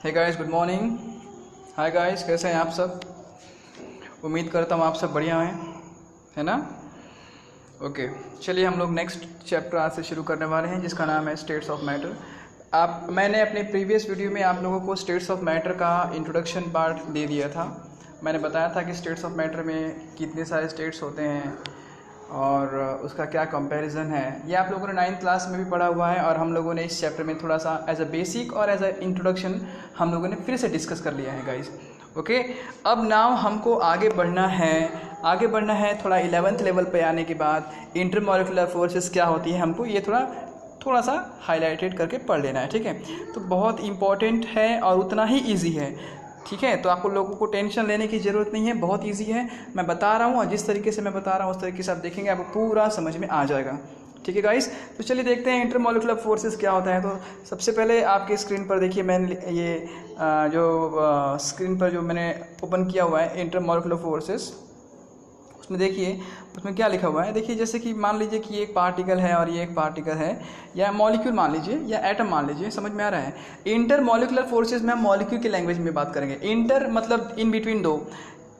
हे guys, good morning. Hi guys, कैसे हैं आप सब? उम्मीद करता हूँ आप सब बढ़िया हैं, है ना? ओके, चलिए हम लोग नेक्स्ट चैप्टर आज से शुरू करने वाले हैं, जिसका नाम है स्टेट्स ऑफ मैटर। मैंने अपने प्रीवियस वीडियो में आप लोगों को स्टेट्स ऑफ मैटर का इंट्रोडक्शन पार्ट दे दिया था। मैंने बताया था कि स्टेट्स ऑफ मैटर में कितने सारे स्टेट्स होते हैं और उसका क्या कंपैरिजन है। ये आप लोगों ने 9th क्लास में भी पढ़ा हुआ है और हम लोगों ने इस चैप्टर में थोड़ा सा एज अ बेसिक और एज अ इंट्रोडक्शन हम लोगों ने फिर से डिस्कस कर लिया है गाइस। ओके, अब नाउ हमको आगे बढ़ना है थोड़ा 11th लेवल पे आने के बाद इंटरमॉलिक्यूलर फोर्सेस क्या होती है, हमको ये थोड़ा सा हाईलाइटेड करके पढ़ लेना है, ठीक है? तो बहुत इंपॉर्टेंट है और उतना ही ईजी है, ठीक है? तो आपको लोगों को टेंशन लेने की ज़रूरत नहीं है, बहुत इजी है। मैं बता रहा हूँ और जिस तरीके से मैं बता रहा हूँ उस तरीके से आप देखेंगे, आपको पूरा समझ में आ जाएगा, ठीक है गाइस? तो चलिए देखते हैं इंटरमॉलिक्यूलर फोर्सेस क्या होता है। तो सबसे पहले आपके स्क्रीन पर देखिए, मैंने ये स्क्रीन पर जो मैंने ओपन किया हुआ है इंटरमॉलिक्यूलर फोर्सेस, उसमें देखिए उसमें क्या लिखा हुआ है। देखिए जैसे कि मान लीजिए कि एक पार्टिकल है और ये एक पार्टिकल है, या मॉलिक्यूल मान लीजिए या एटम मान लीजिए, समझ में आ रहा है? इंटर मॉलिक्यूलर फोर्सेस में हम मॉलिक्यूल की लैंग्वेज में बात करेंगे। इंटर मतलब इन बिटवीन दो,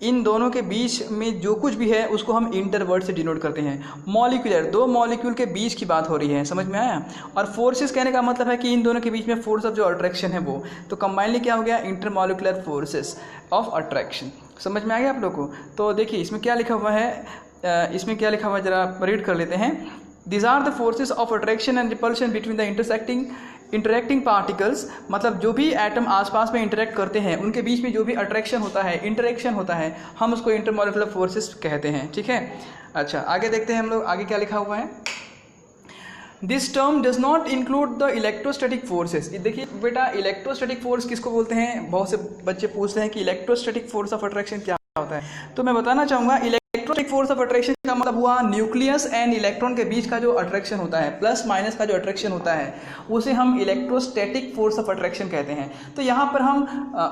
इन दोनों के बीच में जो कुछ भी है उसको हम इंटर वर्ड से डिनोट करते हैं। मॉलिक्यूलर, दो मॉलिक्यूल के बीच की बात हो रही है, समझ में आया? और फोर्सेस कहने का मतलब है कि इन दोनों के बीच में फोर्स ऑफ जो अट्रैक्शन है वो, तो कंबाइनली क्या हो गया? Intermolecular forces of attraction. समझ में आ गया आप लोग को? तो देखिए इसमें क्या लिखा हुआ है, जरा रीड कर लेते हैं। These are the forces of attraction and repulsion between the interacting particles, मतलब जो भी एटम आसपास में इंटरेक्ट करते हैं उनके बीच में जो भी अट्रैक्शन होता है, इंटरेक्शन होता है, हम उसको इंटरमॉलिक्यूलर फोर्सेस कहते हैं, ठीक है? अच्छा, आगे देखते हैं हम लोग, आगे क्या लिखा हुआ है। This term does not include the electrostatic forces. देखिए बेटा, इलेक्ट्रोस्टैटिक फोर्स किसको बोलते हैं? बहुत से बच्चे पूछते हैं कि इलेक्ट्रोस्टैटिक फोर्स ऑफ अट्रैक्शन क्या होता है। तो मैं बताना चाहूँगा, इलेक्ट्रोस्टैटिक फोर्स ऑफ अट्रैक्शन का मतलब हुआ न्यूक्लियस एंड इलेक्ट्रॉन के बीच का जो अट्रैक्शन होता है, प्लस माइनस का जो अट्रैक्शन होता है, उसे हम इलेक्ट्रोस्टैटिक फोर्स ऑफ अट्रैक्शन कहते हैं। तो यहाँ पर हम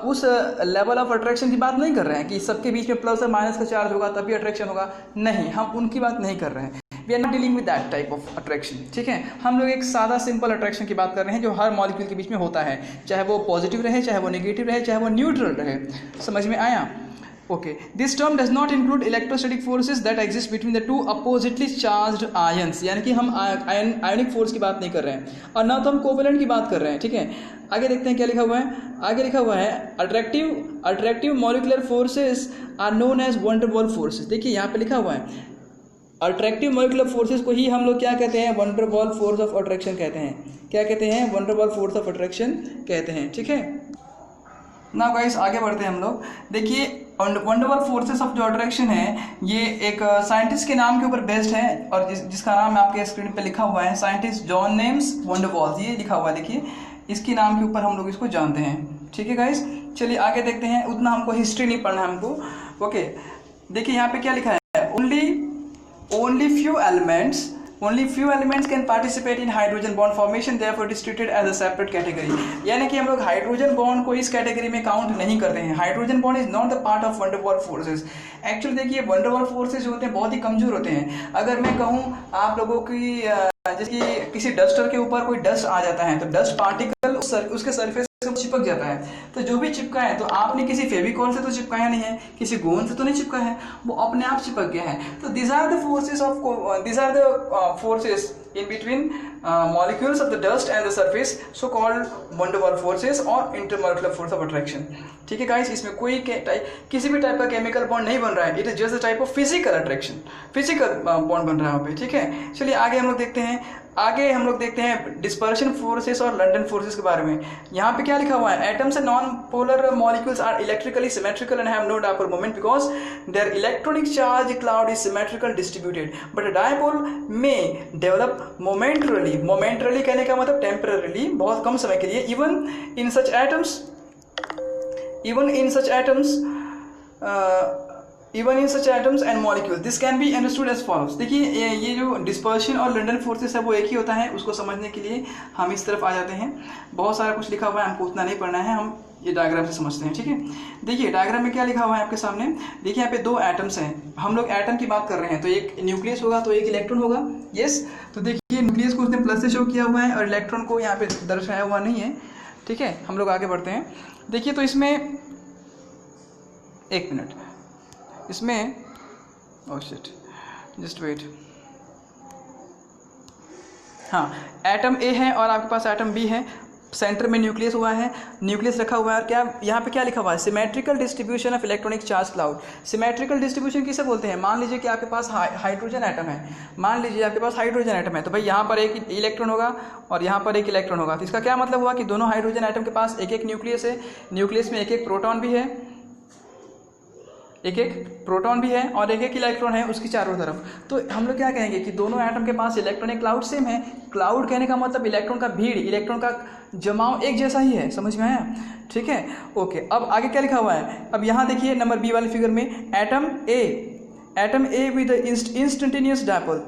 उस लेवल ऑफ अट्रैक्शन की बात नहीं कर रहे हैं कि सबके बीच में प्लस और माइनस का चार्ज होगा तभी अट्रैक्शन होगा, नहीं, हम उनकी बात नहीं कर रहे हैं। We are not dealing with that type of attraction, ठीक है? हम लोग एक सादा सिंपल अट्रैक्शन की बात कर रहे हैं जो हर मॉलिक्यूल के बीच में होता है, चाहे वो पॉजिटिव रहे, चाहे वो नेगेटिव रहे, चाहे वो न्यूट्रल रहे। समझ में आया? Okay, this term does not include electrostatic forces that exist between the two oppositely charged ions, यानी कि हम आयनिक फोर्स की बात नहीं कर रहे हैं और ना तो हम कोवेलेंट की बात कर रहे हैं, ठीक है? आगे देखते हैं क्या लिखा हुआ है। आगे लिखा हुआ है attractive molecular forces are known as van der Waals forces. देखिए यहाँ पे लिखा हुआ है अट्रैक्टिव मॉलिक्यूलर फोर्सेस को ही हम लोग क्या कहते हैं? Wonder wall force of attraction कहते हैं। क्या कहते हैं? Wonder wall force of attraction कहते हैं, ठीक है? नाउ गाइस, आगे बढ़ते हैं हम लोग। देखिए वंडर वॉल फोर्सेस ऑफ जो अट्रैक्शन है, ये एक साइंटिस्ट के नाम के ऊपर बेस्ड है और जिसका नाम आपके स्क्रीन पे लिखा हुआ है, scientist John names wonder walls, ये लिखा हुआ है। देखिए इसके नाम के ऊपर हम लोग इसको जानते हैं, ठीक है गाइस? चलिए आगे देखते हैं, उतना हमको हिस्ट्री नहीं पढ़ना है हमको। ओके, देखिए यहाँ पे क्या लिखा है, only few elements can participate in hydrogen bond formation, therefore it is treated as a separate category। यानी कि हम लोग हाइड्रोजन बॉन्ड को इस कैटेगरी में काउंट नहीं करते हैं। Hydrogen bond is not the part of wonder Waals forces. Actually देखिए वंडर वॉल फोर्सेस जो होते हैं बहुत ही कमजोर होते हैं। अगर मैं कहूँ आप लोगों की, जैसे कि किसी डस्टर के ऊपर कोई डस्ट आ जाता है तो डस्ट पार्टिकल उसके सरफेस से चिपक जाता है, तो जो भी चिपका है, तो आपने किसी फेविकॉल से तो चिपकाया नहीं है, किसी गोंद से तो नहीं चिपका है, वो अपने आप चिपक गया है। तो these are the forces in between molecules of the dust and the surface, so called van der Waals forces और intermolecular force of attraction, ठीक है गाइस? इसमें कोई किसी भी टाइप का केमिकल बॉन्ड नहीं बन रहा है, it is just a type of physical attraction, physical bond बन रहा है वहाँ पे, ठीक है? चलिए आगे हम लोग देखते हैं डिस्पर्शन फोर्सेस और लंडन फोर्सेस के बारे में। यहाँ पे क्या लिखा हुआ है, atoms and non polar molecules are electrically symmetrical and have no dipole moment because their electronic charge cloud is symmetrical distributed, but dipole may develop momentarily कहने का मतलब टेम्पररीली, बहुत कम समय के लिए। Even in such atoms and molecules this can be understood as follows. देखिए ये जो डिस्पर्शन और लंडन फोर्सेस है वो एक ही होता है, उसको समझने के लिए हम इस तरफ आ जाते हैं। बहुत सारा कुछ लिखा हुआ है, हमको उतना नहीं पढ़ना है, हम ये डायग्राम से समझते हैं, ठीक है? देखिए डायग्राम में क्या लिखा हुआ है आपके सामने। देखिए यहाँ पे दो एटम्स हैं, हम लोग एटम की बात कर रहे हैं, तो एक न्यूक्लियस होगा तो एक इलेक्ट्रॉन होगा, यस? तो देखिए न्यूक्लियस को उसने प्लस से शो किया हुआ है और इलेक्ट्रॉन को यहाँ पे दर्शाया हुआ नहीं है, ठीक है, हम लोग आगे बढ़ते हैं। देखिए तो इसमें एक मिनट, इसमें ओह शिट, जस्ट वेट। हाँ, एटम ए है और आपके पास एटम बी है, सेंटर में न्यूक्लियस हुआ है, न्यूक्लियस रखा हुआ है, और क्या यहाँ पे क्या लिखा हुआ है, symmetrical distribution of electronic charge cloud. Symmetrical distribution किसे बोलते हैं? मान लीजिए कि आपके पास हाइड्रोजन एटम है, मान लीजिए आपके पास हाइड्रोजन एटम है, तो भाई यहाँ पर एक इलेक्ट्रॉन होगा और यहाँ पर एक इलेक्ट्रॉन होगा। तो इसका क्या मतलब हुआ कि दोनों हाइड्रोजन एटम के पास एक एक न्यूक्लियस है, न्यूक्लियस में एक एक प्रोटॉन भी है, एक एक प्रोटॉन भी है और एक एक इलेक्ट्रॉन है उसकी चारों तरफ। तो हम लोग क्या कहेंगे कि दोनों एटम के पास इलेक्ट्रॉनिक क्लाउड सेम है। क्लाउड कहने का मतलब इलेक्ट्रॉन का भीड़, इलेक्ट्रॉन का जमाव एक जैसा ही है, समझ में आया? ठीक है, ओके। अब आगे क्या लिखा हुआ है? अब यहाँ देखिए नंबर बी वाले फिगर में atom A with instantaneous dipole,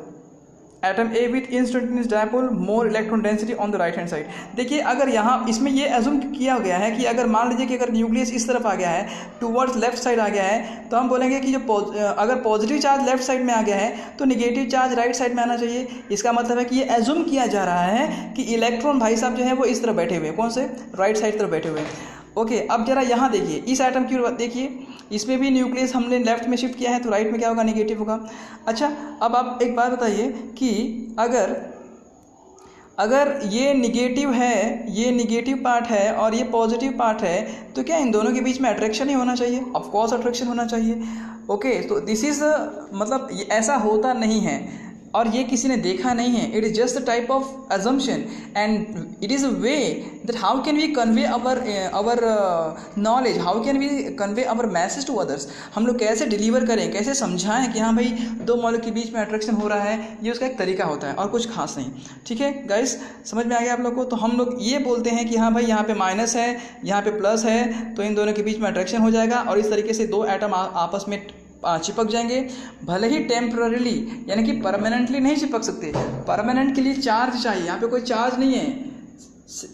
atom A with instantaneous dipole, more electron density on the right hand side. देखिए अगर यहाँ इसमें ये एज्यूम किया गया है कि अगर मान लीजिए कि अगर न्यूक्लियस इस तरफ आ गया है, टूवर्ड्स लेफ्ट साइड आ गया है, तो हम बोलेंगे कि जो अगर पॉजिटिव चार्ज लेफ्ट साइड में आ गया है तो निगेटिव चार्ज राइट साइड में आना चाहिए। इसका मतलब है कि ये एज्यूम किया जा रहा है कि इलेक्ट्रॉन भाई साहब जो है वो इस तरफ बैठे हुए हैं, कौन से? राइट साइड तरफ बैठे हुए हैं। ओके, अब जरा यहाँ देखिए, इस एटम की देखिए, इसमें भी न्यूक्लियस हमने लेफ्ट में शिफ्ट किया है, तो राइट में क्या होगा? निगेटिव होगा। अच्छा, अब आप एक बात बताइए कि अगर ये निगेटिव है, ये निगेटिव पार्ट है और ये पॉजिटिव पार्ट है, तो क्या इन दोनों के बीच में अट्रैक्शन ही होना चाहिए? ऑफ कोर्स अट्रैक्शन होना चाहिए। ओके, तो दिस इज मतलब ऐसा होता नहीं है और ये किसी ने देखा नहीं है। It is just the type of assumption and it is a way that how can we convey our knowledge, how can we convey our message to others। हम लोग कैसे डिलीवर करें, कैसे समझाएं कि हाँ भाई दो मॉलिक्यूल के बीच में अट्रैक्शन हो रहा है, ये उसका एक तरीका होता है और कुछ खास नहीं। ठीक है गाइस, समझ में आ गया आप लोग को? तो हम लोग ये बोलते हैं कि हाँ भाई यहाँ पे माइनस है, यहाँ पे प्लस है, तो इन दोनों के बीच में अट्रैक्शन हो जाएगा और इस तरीके से दो एटम आपस में चिपक जाएंगे। भले ही टेम्पररीली यानी कि परमानेंटली नहीं चिपक सकते, परमानेंट के लिए चार्ज चाहिए, यहाँ पे कोई चार्ज नहीं है।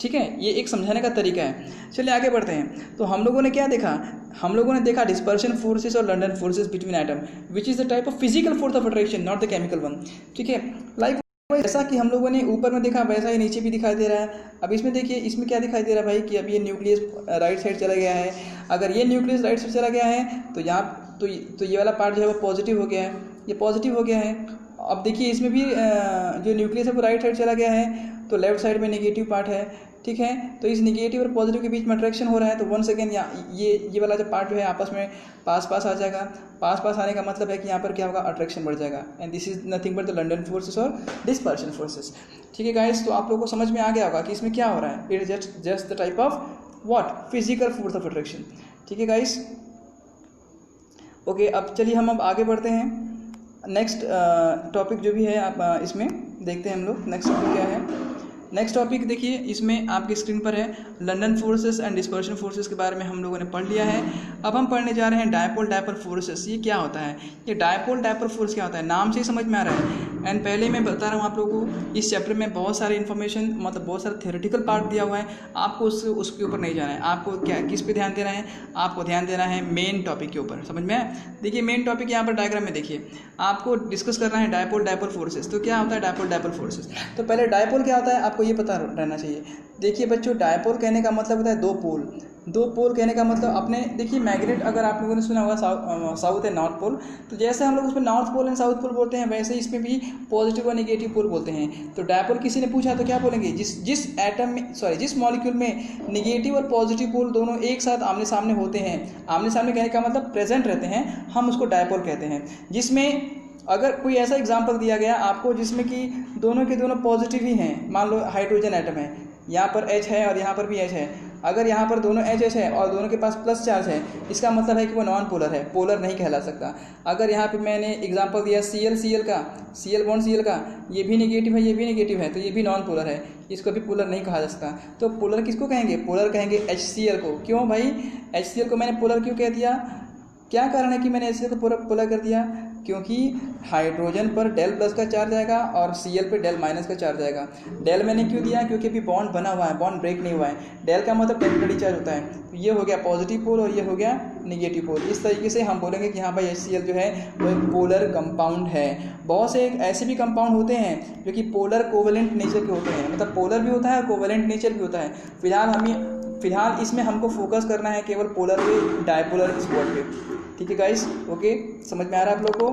ठीक है, ये एक समझाने का तरीका है। चलिए आगे बढ़ते हैं। तो हम लोगों ने क्या देखा? हम लोगों ने देखा डिस्पर्शन फोर्सेस और London forces between atom, which is the type of physical force of attraction, not the chemical one. ठीक है, लाइक जैसा कि हम लोगों ने ऊपर में देखा वैसा ही नीचे भी दिखाई दे रहा है। अब इसमें देखिए, इसमें क्या दिखाई दे रहा है भाई कि अब ये न्यूक्लियस राइट साइड चला गया है। अगर ये न्यूक्लियस राइट साइड चला गया है तो यहाँ तो ये वाला पार्ट जो है वो पॉजिटिव हो गया है, ये पॉजिटिव हो गया है। अब देखिए इसमें भी जो न्यूक्लियस है वो राइट साइड चला गया है, तो लेफ्ट साइड में नेगेटिव पार्ट है। ठीक है, तो इस नेगेटिव और पॉजिटिव के बीच में अट्रैक्शन हो रहा है, तो वन सेकेंड ये वाला जो पार्ट जो है आपस में पास आ जाएगा। पास आने का मतलब है कि यहाँ पर क्या होगा? अट्रैक्शन बढ़ जाएगा। And this is nothing but the London forces और डिस्पर्शन फोर्सेस। ठीक है गाइस, तो आप लोगों को समझ में आ गया होगा कि इसमें क्या हो रहा है। It is just the type of what? Physical force of attraction. ठीक है गाइस, ओके। अब चलिए हम अब आगे बढ़ते हैं। नेक्स्ट टॉपिक जो भी है आप इसमें देखते हैं हम लोग। नेक्स्ट टॉपिक क्या है? नेक्स्ट टॉपिक देखिए, इसमें आपकी स्क्रीन पर है London forces and dispersion forces के बारे में हम लोगों ने पढ़ लिया है। अब हम पढ़ने जा रहे हैं डायपोल डायपोल फोर्सेस। ये क्या होता है? ये डायपोल डायपोल फोर्स क्या होता है? नाम से ही समझ में आ रहा है। एंड पहले मैं बता रहा हूँ आप लोगों को, इस चैप्टर में बहुत सारे इन्फॉर्मेशन मतलब बहुत सारा थियोरेटिकल पार्ट दिया हुआ है, आपको उसके ऊपर नहीं जाना है। आपको क्या किस पे ध्यान देना है? आपको ध्यान देना है मेन टॉपिक के ऊपर। समझ में आया? देखिए मेन टॉपिक यहाँ पर डायग्राम में देखिए, आपको डिस्कस करना है डायपोल डायपोल फोर्सेस। तो क्या होता है डायपोल डायपोल फोर्सेस? तो पहले डायपोल क्या होता है आपको ये पता रहना चाहिए। देखिए बच्चों, डायपोल कहने का मतलब होता है दो पोल। दो पोल कहने का मतलब अपने देखिए मैग्नेट, अगर आप लोगों ने सुना होगा साउथ एंड नॉर्थ पोल, तो जैसे हम लोग उसमें north pole and south pole बोलते हैं, वैसे इसमें भी पॉजिटिव और नेगेटिव पोल बोलते हैं। तो डायपोल किसी ने पूछा तो क्या बोलेंगे? जिस मॉलिक्यूल में नेगेटिव और पॉजिटिव पोल दोनों एक साथ आमने सामने होते हैं, आमने सामने कहने का मतलब प्रेजेंट रहते हैं, हम उसको डायपोल कहते हैं। जिसमें अगर कोई ऐसा एग्जाम्पल दिया गया आपको जिसमें कि दोनों के दोनों पॉजिटिव ही हैं, मान लो हाइड्रोजन एटम है, यहाँ पर H है और यहाँ पर भी H है। अगर यहाँ पर दोनों H है और दोनों के पास प्लस चार्ज है, इसका मतलब है कि वो नॉन पोलर है, पोलर नहीं कहला सकता। अगर यहाँ पे मैंने एग्जांपल दिया Cl का, Cl बॉन्ड Cl का, ये भी नेगेटिव है, ये भी नेगेटिव है, तो ये भी नॉन पोलर है, इसको भी पोलर नहीं कहा जा सकता। तो पोलर किसको कहेंगे? पोलर कहेंगे HCl को। क्यों भाई? HCl को मैंने पोलर क्यों कह दिया? क्या कारण है कि मैंने HCl को पोलर कर दिया? क्योंकि हाइड्रोजन पर डेल प्लस का चार्ज आएगा और Cl पे डेल माइनस का चार्ज आएगा। डेल मैंने क्यों दिया, क्योंकि अभी बॉन्ड बना हुआ है, बॉन्ड ब्रेक नहीं हुआ है। डेल का मतलब टेम्परेरी चार्ज होता है, तो ये हो गया पॉजिटिव पोल और ये हो गया निगेटिव पोल। इस तरीके से हम बोलेंगे कि हाँ भाई HCl जो है वो एक पोलर कंपाउंड है। बहुत से ऐसे भी कंपाउंड होते हैं जो कि पोलर कोवेलेंट नेचर के होते हैं, मतलब पोलर भी होता है और कोवेलेंट नेचर भी होता है। फिलहाल इसमें हमको फोकस करना है केवल पोलर पे, डायपोलर इस वर्ड पे। ठीक है गाइस, ओके, समझ में आ रहा है आप लोग को।